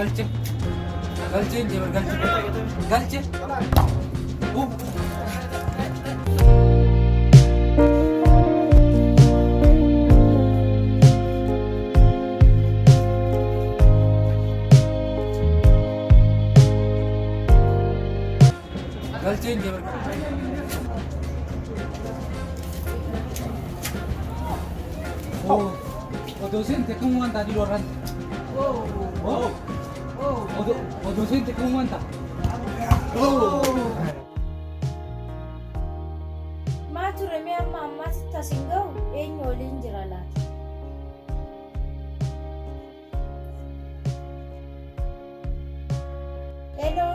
galche. Galche jebar galche. Galche. Galche jebar. Oh, dosen te kung wanta di loran. Dosen te kung wanta. Maatu remee amma ammaatti tasin ga'u eenyu waliin jira laata? Hello,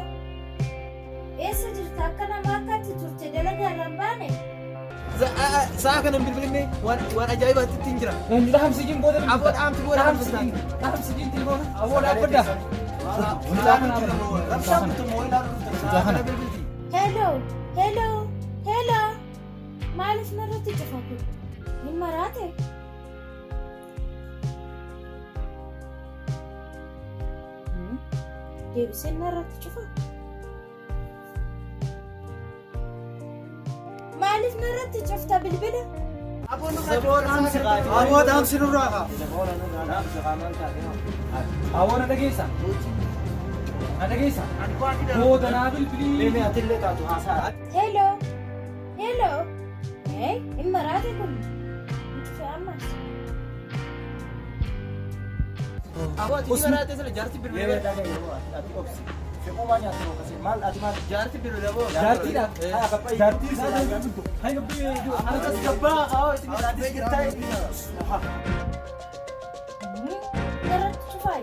eessa jirta? Akka namaa akkatti turte dalagaa irra hin baane? Sa'a kana bilbilinne waan ajaa'ibaatti ittiin jira. Dhaamsi jin booda. Abboon dhaamti booda dhaamsi jin tilboona. Abboon dhaabbadda. Hello. Maaliif narratti cufa kun? Hin maraate? Deebisee narratti cufa? Maaliif narratti cufta bilbila? Abboon dhaamsi nurraa. Abboon dhageessa. Dhageessa. Booda naa bilbilii. Hello. Hin maraate kun? Cufa ammas. Abboon itti maraatee sila jaarti bilbilee. Jaarti bilbilee boo. Jaartiidha. Jaartii isaa jaartii. Hai gabbii. Anas gabbaa haa itti maraatee jirtaa. Narratti cufaa.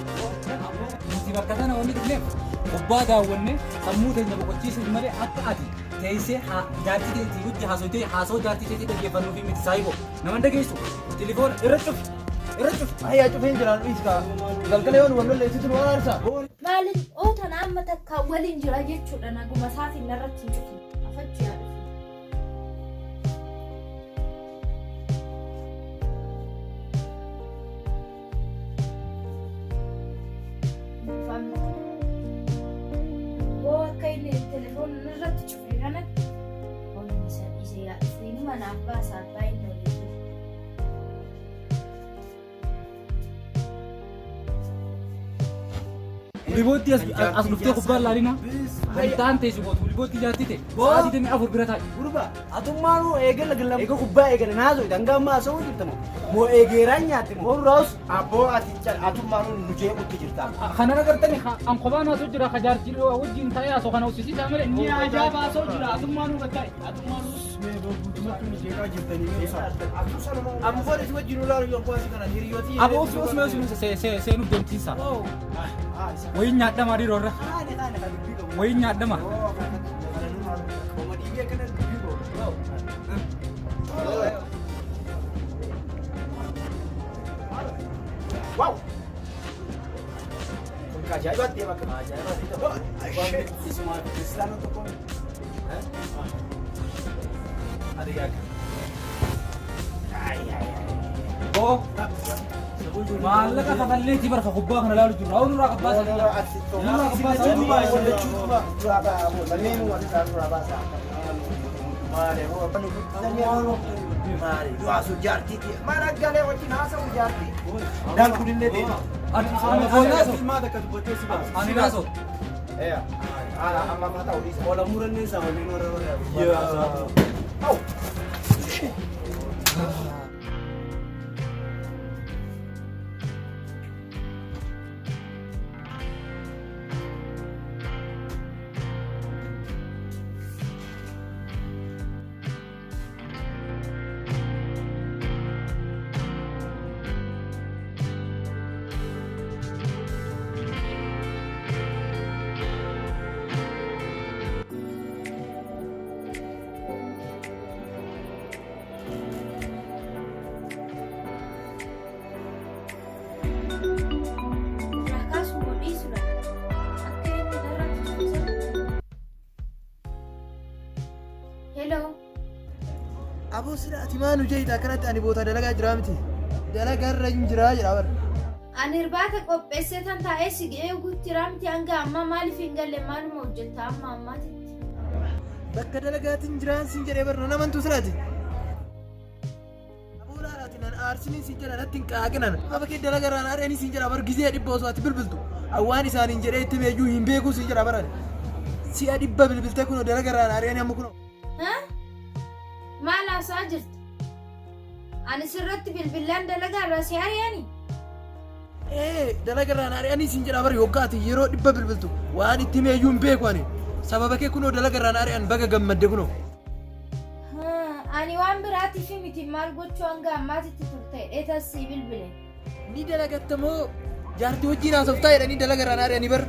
Nuti bakka sana wanni dhufneef gubbaa daawwanne sammuu teenya boqochiisuuf malee akka ati teessee jaartii teetii hojii haasofitee haasoo jaartii teetii dhaggeeffannuu fi miti saayiboo nama dhageessu tilifoona irra cufi. Ayyaa cufeen jiraan dhiiskaa. Galgala yoon wal lolleessitu nu waraarsa. Maaliin ootan amma takka waliin jira jechuudha naguma isaatiin narratti hin cufu. Afachuu yaadu. Oo akka inni telefoon narratti cufe kanatti oolni isaa isee yaadu. Inni mana abbaa isaa abbaa inni waliin. Ribooti as dhuftee kubbaan laalina. Wantaan teessu gootu ribooti jaartite. Sa'aatii damee afur bira taa'i. Gurba atummaanuu eegala gilla eega kubbaa eegala naasoo dangaa ammaa asoo jirtamo moo eegeeraan nyaatte moo raus abboo ati atummaanuu nu jeequtti jirta. Kana agartanii an kophaan haasoo jira ka jaartii wajjin ta'ee haasoo kana uffisiisaa malee ni ajaa'iba haasoo jira atummaanuu gattaa'e atummaanuu. Amma foon wajjin ulaalu yoo kuwaasi kana hiriyooti. Aboo seenuuf deemtiisa. Wayin nyaadhama dhiirorra. Wayin nyaadhama. Wow. Kun ajaa'ibaatti deema kan ajaa'ibaatti ta'u. Isuma kiristaanoo tokko. Oh. Maallaqa kafalleetii barka kubbaa kana laalu jiru. Awwan irraa qabbaasa. Irraa qabbaasa. Yuasu jaartiiti. Mana galee wajjin haasa'u jaartii. Daan kunillee deema. Ani raasoo. Amma mata ulis. Ola murannee isaa waliin warra. Aboo sila ati maa nu jeetaa kanatti ani boota dalagaa jiraa miti. Dalagaa irra hin jiraa jira bara. Ani irbaata qopheessee tan taa'ee si ga'ee guutti raamti hanga amma maaliif hin galle maaluma hojjetta amma ammaatitti. Bakka dalagaatiin jiraan siin jedhee barna namantu siraati. Aboo laalaati nan aarsiniin siin jedha natti hin qaaqinan. Aba kee dalagaraan aaranii siin jedha bar gizee dhibba osoo ati bilbiltu. Awwaan isaaniin jedhee itti meeyyuu hin beekuu siin jedha baran. Si'a dhibba bilbiltee kunoo dalagaraan aaranii amma kunoo. Maal haasaa jirta? Ani sirratti bilbilaan dalagaa irraa si ari'anii? Dalagaraan aaranii siin jedha bar yookaati yeroo dhibba bilbiltu waan itti meeyyuu hin beeku ani. Sababa kee kunoo dalagaraan aari'an baga gammadde kunoo. Ani waan biraatiif miti maal gochuu hanga ammaatitti turte dheetas si bilbile. Ni dalagatta moo jaartii wajjin haasoftaa jedhanii dalagaraan aari'anii bar.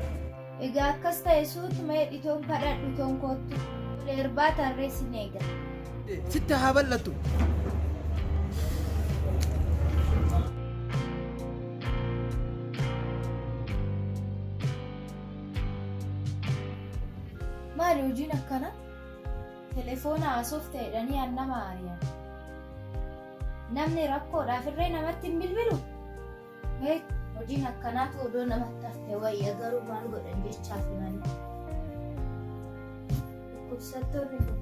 Egaa akkas ta'e suutuma hedhitoon kadhadhu toon koottu. Irbaata harree sin eega. Sitti haa bal'attu. Maali hojiin akkana? Telefoona haasofte jedhanii an nama ari'an. Namni rakkoodhaaf irree namatti hin bilbilu? Hojiin akkanaatu odoo namatti hafte wayya garuu maal godhan jechaaf malee. Dhukkubsattoonni kun.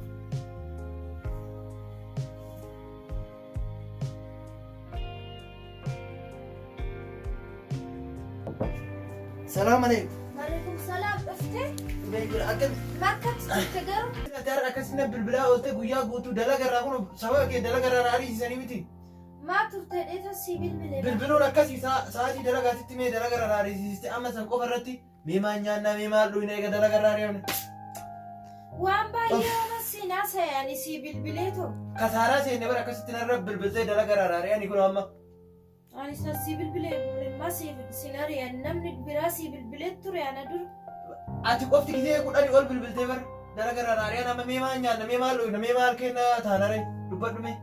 Salaam alaikum. Maaleykum salaam dhuftee? Akkam. Bakka turte garuu? Gaar akkasina bilbilaa oolte guyyaa guutuu dalagarraa kun sababa kee dalagarraa ariisiisanii miti. Maa turte dheetas si bilbilee? Bilbiluun akkasii sa'aatii dalagaatitti mee dalagarraa ariisiiste amma san qofa irratti mee maal nyaannaa mee maal dhuyna eega dalagarraa ari'amne. Waan baay'ee waan siinaa sayanii si bilbileetu. Kasaaraa seenne bara akkasitti narra bilbiltee dalagarraa ari'anii kun amma. Ani si bilbilee ma sin ari'an namni biraa si bilbilee ture ana dur. Ati qofti gisee kudhanii ol bilbiltee bara dalagarraa ari'an amma mee maal nyaanna mee maal dhuyna mee maal kenna taanare dubbadhu mee.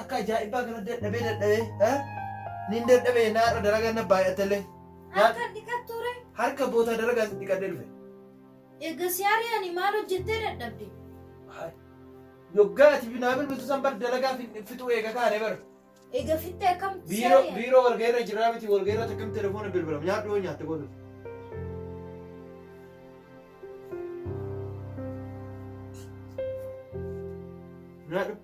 Akka ajaa'ibaa kana dadhabee nin dadhabee naadha dalagaa na baay'atellee. Akka dhiqatture? Harka boota dalagaa dhiqadhee dhufe. Egaa si ari'anii maal hojjettee dadhabde? Yoggaa ati naa bilbiltu san bar dalagaa fixuu eega kaane bar. Egaa fixee akkamitti si ari'an? Biiroo walgairra jiraa miti walgairra akkam telefoona bilbilam nyaadhu yoo nyaatte gootu. Nyaadhu.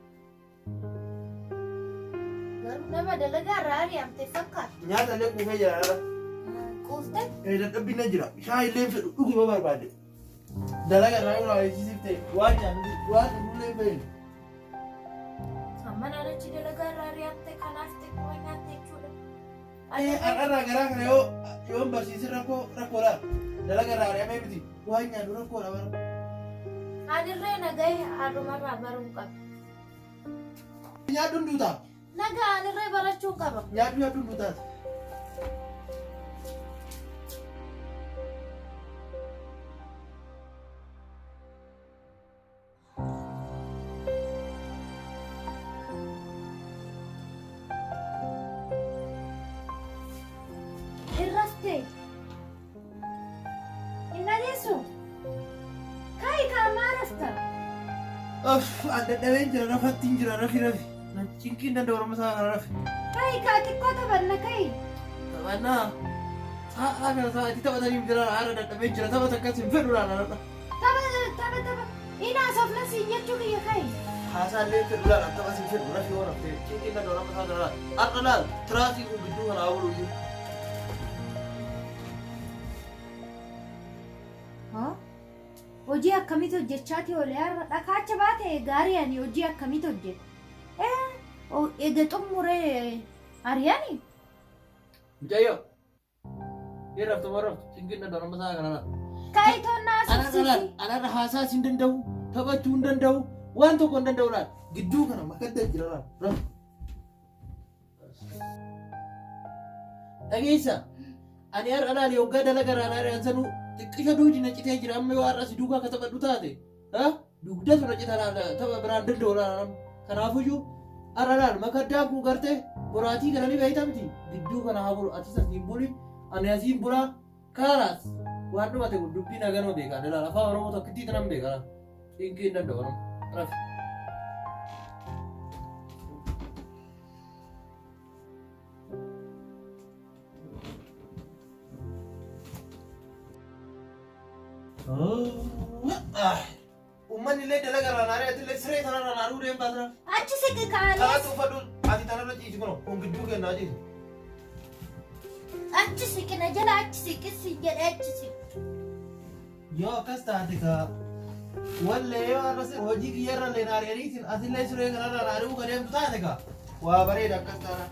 Nama dalagaa irraa ari'amte fakkaata. Nyaata illee quufee jira. Quuftee? Dadhabbiin na jira. Shaayii illee fedhu dhuguma barbaade. Dalagaa irraa yoo ariisiifte waan nyaannu waan dhugullee fayyadu. Amma naannichi dalagaa irraa ari'amte kanaaf xiqqoo nyaatte jechuudha. Har'arraa garaa kana yoo barsiise rakkoodha. Dalagaa irraa ari'amee miti waan nyaannu rakkoodha bara. Adirree nagahee haadhumarraa baruu qaba. Nyaadhuun duutaa. Nagaa adirree barachuu qaba. Nyaadhuun duutaa. Irraftee? Hin dhageessu? Kaayi kaamaa rafta? Dadhabeen jira rafattiin jira rafi. Cinqiin danda'u orma isaa rafi. Kaayi kaa xiqqoo taphanna kaayi. Taphannaa sa'a kana sa'aatii taphatanii jira haara dadhabeen jira taphata akkas hin fedhu laala. Tapha. Inni haasofna siin jechuu kiyya kaayi. Haasaallee fedhu laala tapha siin fedhu rafi yoo raftee cinqiin danda'u orma isaa kana har'a laal tiraasii kun gidduu kana haa buluuyyuu. Hojii akkamitti hojjechaati oolee har'a dhakaacha baate gaarii ani hojii akkamitti hojjeta? Egaa xumuree ari'anii? Mucayyoo yoo raftu moo raftu cinqiin danda'u orma isaa kana laala. Kaayitoon naasofsiisi. Anarra haasaas hin danda'u taphachuu hin danda'u waan tokko hin danda'u laal gidduu kana makadda jira laal raftu. Dhageessa ani har'a laal yoggaa dalagaa irraa ari'an sanuu xiqqisha duudi na citee jira amma yoo har'a si duukaa akka taphadhu taate dugdatu na cita tapha biraan danda'u laal kanaafuyyuu har'a laal makaddaan kun gartee boraatii kana ni beekta miti gidduu kana haa bulu ati asiin buli ani asiin bulaa kaalaas waan dhumate kun dubbii naganoo beekaa laal afaan oromoo tokkittii kanan beekaa cinqii hin danda'u rafi. Uummanni illee dalagaa irraa naaree ati illee siree sanarraa naaruu deemtaa jira. Achi siqi kaanii. Kanaatti uffadhu ati tanarra ciisi kun kun gidduu kennaa ciisi. Achi siqi na jala achi siqi si jedhee achi siqi. Yoo akkas taate ka wallee yoo arras hojii kiyyarra illee naari'aniitiin ati illee siree kanarraa naari'uu ka deemtu taate ka waa bareeda akkas taana.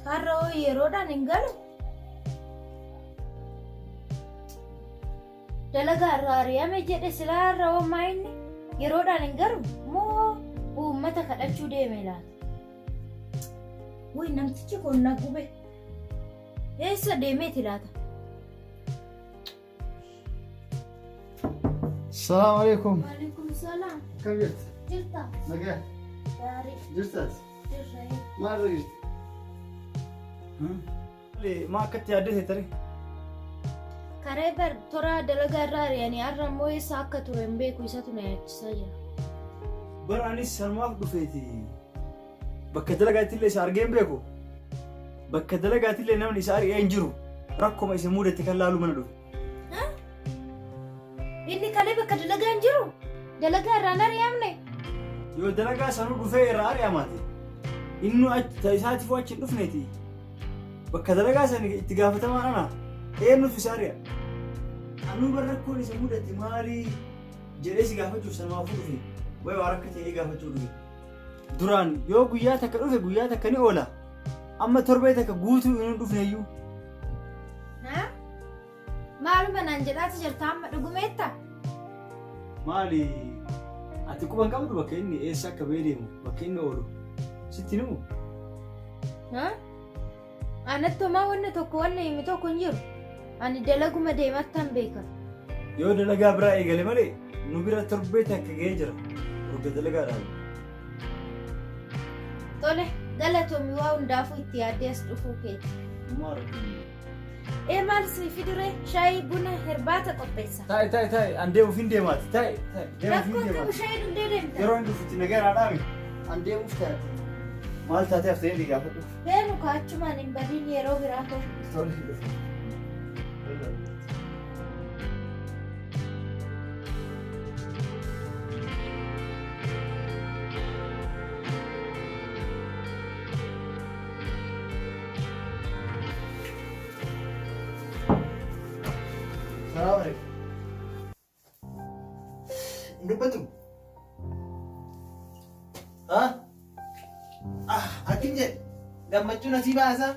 Haroo yeroodhaan hin galu. Dalagaa irraa ari'ame jedhe silaa har'a homaa inni yeroodhaan hin galu moo uummata kadhachuu deeme laata? Wuy namtichi kun na gube. Eessa deemeeti laata? Assalamu alaikum. Waalaikum salaam. Kam jirti? Jirta? Nagaa? Gaarii. Jirtaas? Jirra. Maalirra jirti? Maa akkatti yaaddate tarii? Karee bar toraa dalagaa irraa ari'anii har'a immoo eessa akka ture hin beeku isatu na yaachisaa jira. Bara anis sanumaaf dhufeeti. Bakka dalagaatti illee isa argee hin beeku. Bakka dalagaatti illee namni isa ari'ee hin jiru. Rakkoma isa mudate kan laalu mana dhufe. Inni kalee bakka dalagaa hin jiru. Dalagaa irraan ari'amne. Yoo dalagaa sanuu dhufee irraa ari'amaati. Inni isaatiif achi hin dhufneeti. Bakka dalagaa sana itti gaafatamaan ana eenyuuf isa ari'a? Anuu bara rakkoon isa mudate maalii jedhee si gaafachuuf sanumaafuu dhufe. Wayi waan akka ta'ee gaafachuu dhufe. Duraan yoo guyyaa takka dhufe guyyaa takka ni oola. Amma torbee takka guutuu hin dhufne iyyuu. Maaluma naan jedhaati jirta amma dhugumeetta? Maali? Ati quba hin qabdu bakka inni eessa akka ba'ee deemu bakka inni oolu. Sitti himu? Anatti homaa wanna tokko wanna himi tokko hin jiru. Ani dalaguma deemattan beeka. Yoo dalagaa biraa eegale malee nu bira torbee takka ga'ee jira. Urga dalagaadhaan. Tole galatoomii waa hundaafuu itti yaaddee as dhufuu keeti. Maal maal si fidure shaayii buna herbaata qopheessa. Taa'e an deemuuf hin deemaati. Taa'e Rakkoon qabu shaayii dhundee deemta. yeroo hin dhufutti nagaa dhaame an deemuuf taate. Maal taatee haftee ni gaafadhu. Beenu kaachumaan hin badiin yeroo biraa ta'u. Tole hin dhufu. Salaam alaikum. Dubbatu. Akkin jedhe gammachuu nasii baasa.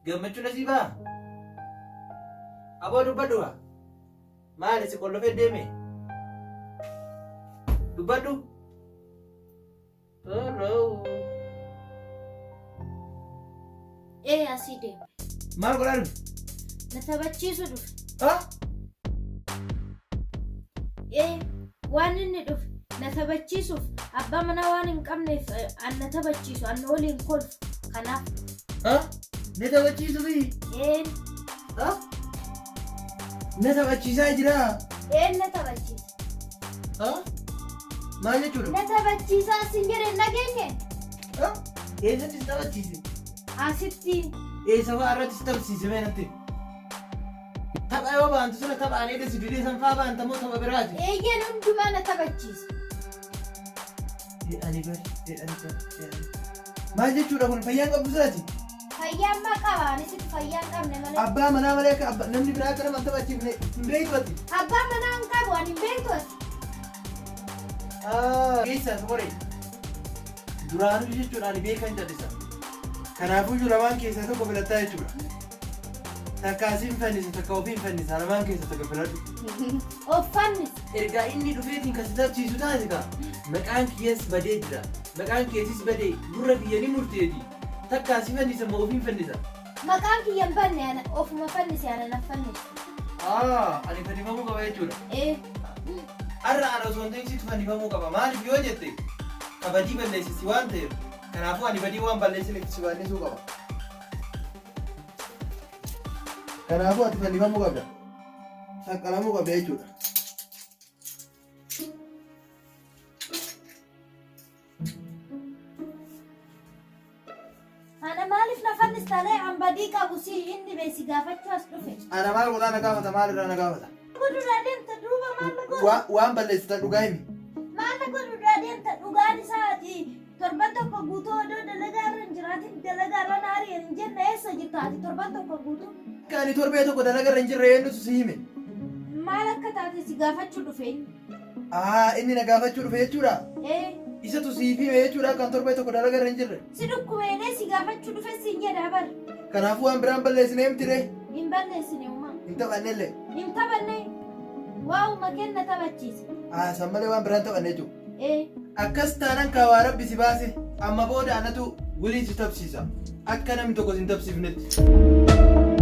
Gammachuu nasii baa. Aboo dubbadhu haa. Maali si qollofee deeme? Dubbadhu. Asii deeme. Maal godhaa dhufe? Na taphachiisu dhufe. Ha? Waan inni dhufe na taphachiisuuf abbaa manaa waan hin qabneef an na taphachiisu an waliin kolfu kanaaf. Ha? Na taphachiisuufi? Ha? Na taphachiisaa jiraa? Na taphachiisa. Ha? Maal jechuudha? Na taphachiisaa sin jedhe hin dhageenye. Ha? Eessatti si taphachiise? Asitti. Eessa fa'aa irratti si taphachiise mee natti? Tapha yoo baantu sana taphaan eedesi didee san fa'aa baanta moo tapha biraati? Eeyyeen hundumaa na taphachiisa. Jedhanii bari, maal jechuudha kun fayyaan qabdu sirati? Fayyaan maa qaba? Anisitti fayyaan qabne malee. Abbaa manaa malee akka namni biraa akka nama hin taphachiifne hin beektu ati? Abbaa manaa hin qabu ani hin beektu ati. Keessas horee duraanuu jechuudha ani beekan jal'isa. Kanaafuu lamaan keessaa tokko filattaa jechuudha. Takka asiin fannisa takka ofiin fannisa lamaan keessaa tokko filadhu. Of fannisa. Ergaa inni dhufeetiin kan si taphachiisu taate kaa maqaan kiyyees badee jira. Maqaan keetis badee gurra kiyya ni murteeti. Takka asii fannisa moo ofiin fannisa? Maqaan kiyya hin banne ofuma fannise ana na fannisa. Ani fannifamuu qaba jechuudha. Har'a ana osoo hin ta'in situ fannifamuu qaba. Maaliif yoo jette kabajii balleessisi waan ta'eef. Kanaafuu ani badii waan balleessiniif si balleessuu qaba. Kanaafuu ati fannifamuu qabda. Saqqalamuu qabda jechuudha. Ana maaliif na fannistalee an badii qabu si inni beesi gaafachuu as dhufe. Ana maal godhaa na gaafata maalirraa na gaafata? Godhuudhaa deemta duuba maal na godhu? Waan balleessitan dhugaa himi. Maal na godhuudhaa deemta dhugaan isaati. Torban tokko guutuu odoo dalagaa irra hin jiraatin dalagaa irra naari'an hin jenne eessa jirta ati torban tokko guutuu? Akka ani torbee tokko dalagaa irra hin jirre eenyutu si hime? Maal akka taate si gaafachuu dhufe? Inni na gaafachuu dhufe jechuudha? Isatu siif hime jechuudha akkan torbee tokko dalagaa irra hin jirre? Si dhukkubeelee si gaafachuu dhufe si hin jedhaa bar. Kanaafuu waan biraan balleessine himtire? Hin balleessine uumaa. Hin taphannellee? Hin taphanne. Waa'uma kenna taphachiise. San malee waan biraan taphanne jechuudha? Akkas taanaan kaawaa rabbi si baase amma booda anatu waliin si tapsiisa akka namni tokko si hin tapsifnetti.